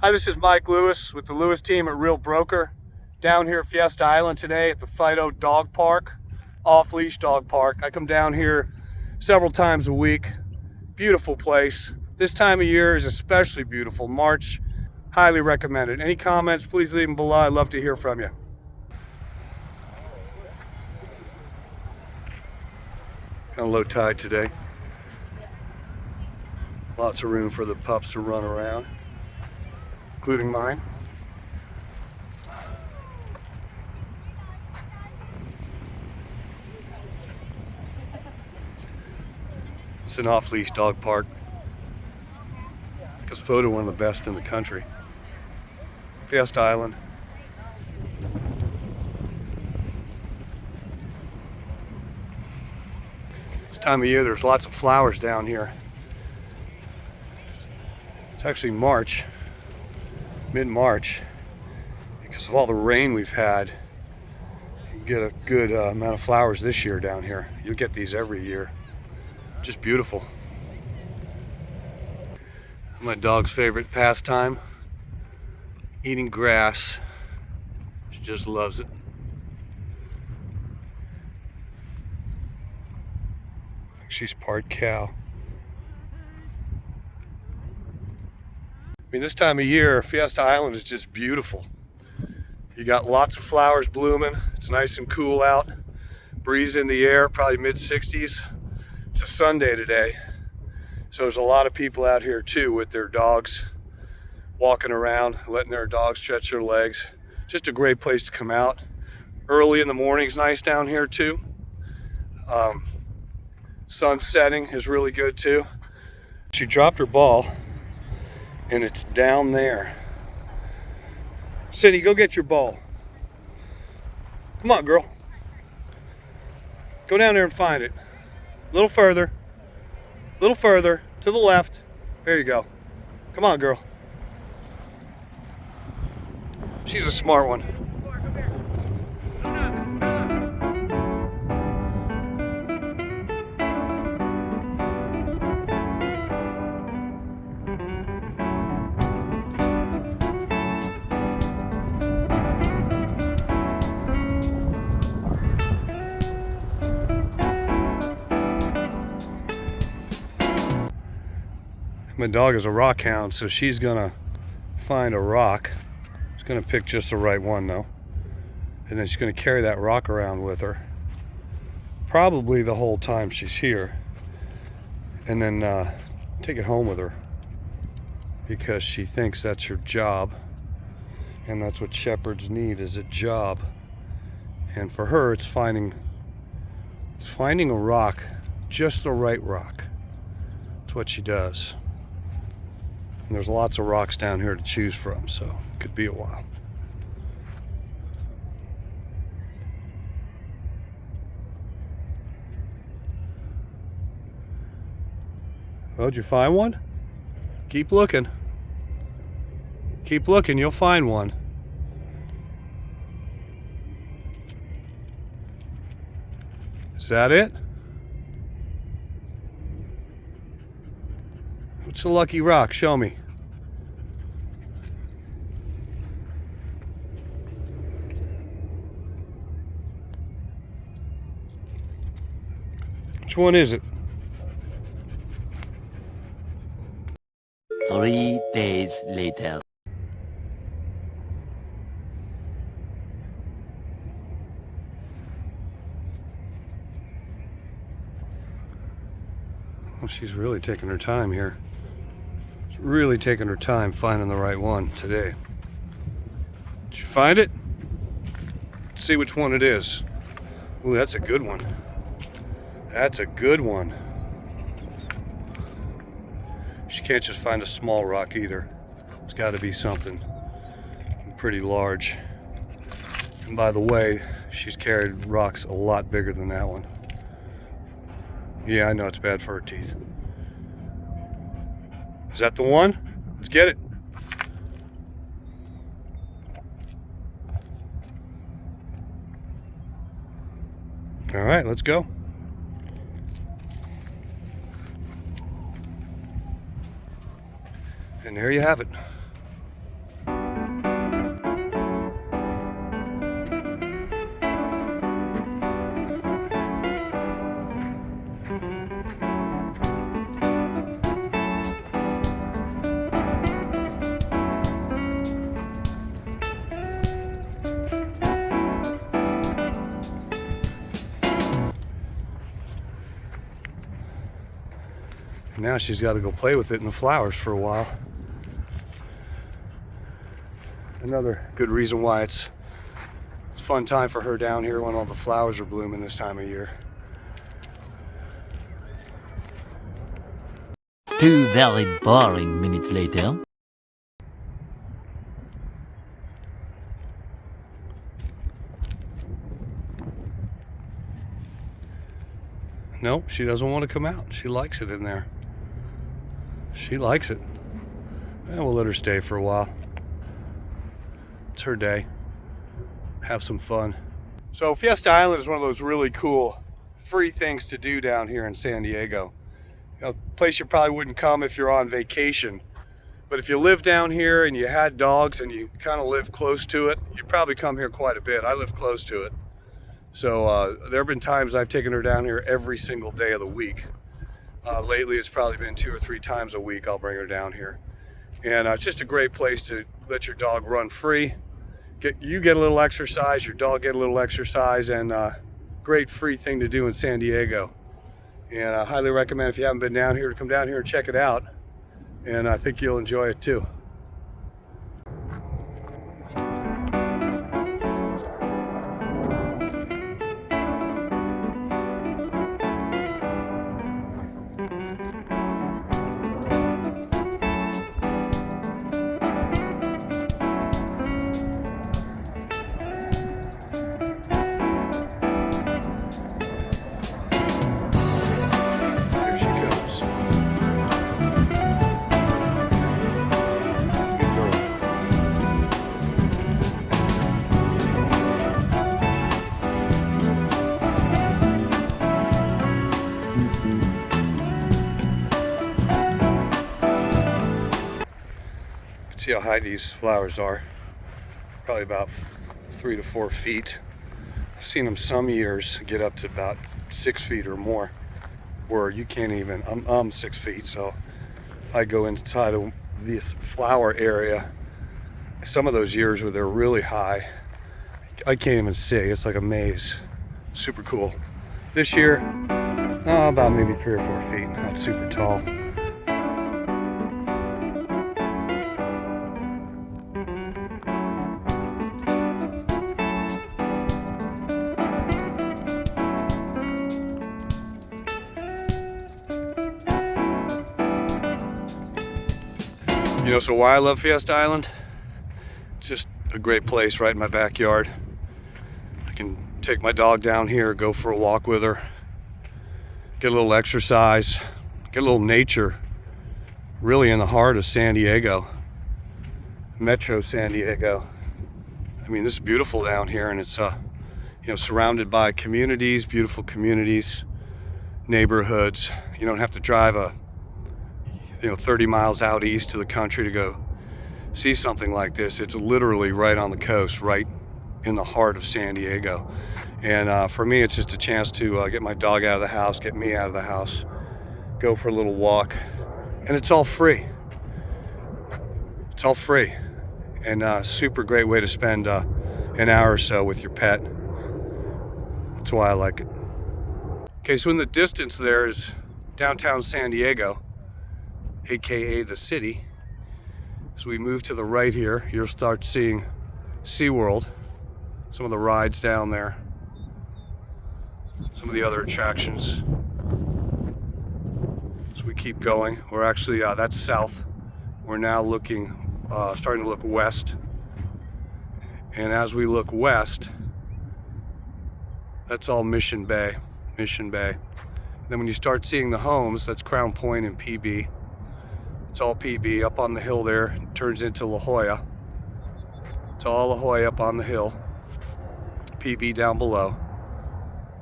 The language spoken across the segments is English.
Hi, this is Mike Lewis with the Lewis team at Real Broker. Down here at Fiesta Island today at the Fiesta Dog Park, off-leash dog park. I come down here several times a week. Beautiful place. This time of year is especially beautiful. March, highly recommended. Any comments, please leave them below. I'd love to hear from you. Kind of low tide today. Lots of room for the pups to run around, including mine. It's an off-leash dog park. It's voted one of the best in the country. Fiesta Island. This time of year there's lots of flowers down here. It's actually March, mid-March. Because of all the rain we've had, you get a good amount of flowers this year down here. You'll get these every year. Just beautiful. My dog's favorite pastime, eating grass. She just loves it. I think she's part cow. I mean, this time of year, Fiesta Island is just beautiful. You got lots of flowers blooming. It's nice and cool out. Breeze in the air, probably mid-60s. It's a Sunday today, so there's a lot of people out here too with their dogs, walking around, letting their dogs stretch their legs. Just a great place to come out. Early in the morning is nice down here too. Sun setting is really good too. She dropped her ball and it's down there. Cindy, go get your ball. Come on, girl. Go down there and find it. A little further, to the left. There you go. Come on, girl. She's a smart one. My dog is a rock hound, so she's gonna find a rock. She's gonna pick just the right one though. And then she's gonna carry that rock around with her. Probably the whole time she's here. And then take it home with her. Because she thinks that's her job. And that's what shepherds need, is a job. And for her, it's finding a rock, just the right rock. That's what she does. And there's lots of rocks down here to choose from, so it could be a while. Oh, did you find one? Keep looking. Keep looking, you'll find one. Is that it? What's the lucky rock? Show me. Which one is it? 3 days later. Well, she's really taking her time here. She's really taking her time finding the right one today. Did you find it? Let's see which one it is. Ooh, that's a good one. That's a good one. She can't just find a small rock either. It's got to be something pretty large. And by the way, she's carried rocks a lot bigger than that one. Yeah, I know it's bad for her teeth. Is that the one? Let's get it. All right, let's go. And there you have it. Now she's got to go play with it in the flowers for a while. Another good reason why it's a fun time for her down here when all the flowers are blooming this time of year. 2 very boring minutes later. Nope, she doesn't want to come out. She likes it in there. She likes it. And we'll let her stay for a while. It's her day. Have some fun. So Fiesta Island is one of those really cool free things to do down here in San Diego. A place you probably wouldn't come if you're on vacation. But if you live down here and you had dogs and you kind of live close to it, you'd probably come here quite a bit. I live close to it. So there have been times I've taken her down here every single day of the week. Lately it's probably been 2 or 3 times a week I'll bring her down here. And it's just a great place to let your dog run free. You get a little exercise, your dog get a little exercise, and great free thing to do in San Diego. And I highly recommend, if you haven't been down here, to come down here and check it out. And I think you'll enjoy it too. See how high these flowers are. Probably about 3 to 4 feet. I've seen them some years get up to about 6 feet or more, where you can't even, I'm 6 feet, so I go inside of this flower area. Some of those years where they're really high, I can't even see. It's like a maze. Super cool. This year, about maybe 3 or 4 feet, not super tall. You know, so why I love Fiesta Island? It's just a great place right in my backyard. I can take my dog down here, go for a walk with her, get a little exercise, get a little nature, really in the heart of San Diego, Metro San Diego. I mean, this is beautiful down here, and it's surrounded by communities, beautiful communities, neighborhoods. You don't have to drive 30 miles out east to the country to go see something like this. It's literally right on the coast, right in the heart of San Diego. And for me, it's just a chance to get my dog out of the house, get me out of the house, go for a little walk. And it's all free. It's all free. And super great way to spend an hour or so with your pet. That's why I like it. Okay, so in the distance there is downtown San Diego, aka the city. So we move to the right here, you'll start seeing SeaWorld, some of the rides down there, some of the other attractions. So we keep going. We're actually, that's south. We're now looking, starting to look west. And as we look west, that's all Mission Bay. And then when you start seeing the homes, that's Crown Point and PB. It's all PB up on the hill there. It turns into La Jolla. It's all La Jolla up on the hill. PB down below.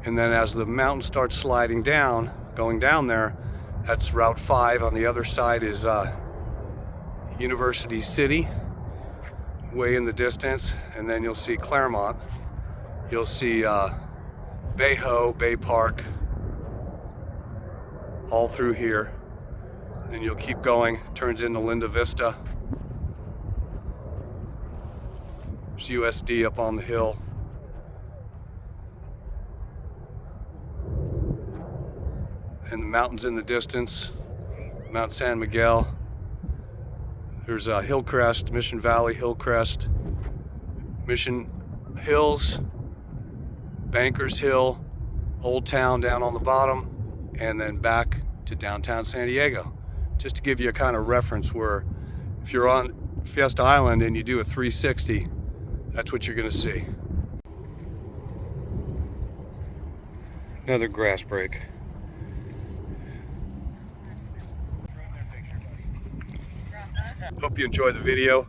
And then as the mountain starts sliding down, going down there, that's Route 5. On the other side is University City, way in the distance. And then you'll see Claremont. You'll see Bay Park, all through here. Then you'll keep going, turns into Linda Vista. There's USD up on the hill. And the mountains in the distance. Mount San Miguel. There's Hillcrest, Mission Valley, Hillcrest, Mission Hills, Bankers Hill, Old Town down on the bottom, and then back to downtown San Diego. Just to give you a kind of reference where if you're on Fiesta Island and you do a 360, that's what you're gonna see. Another grass break. Hope you enjoyed the video.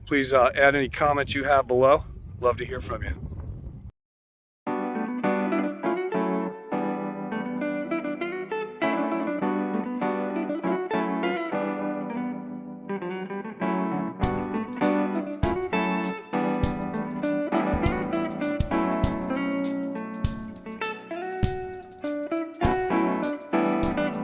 Please add any comments you have below. Love to hear from you.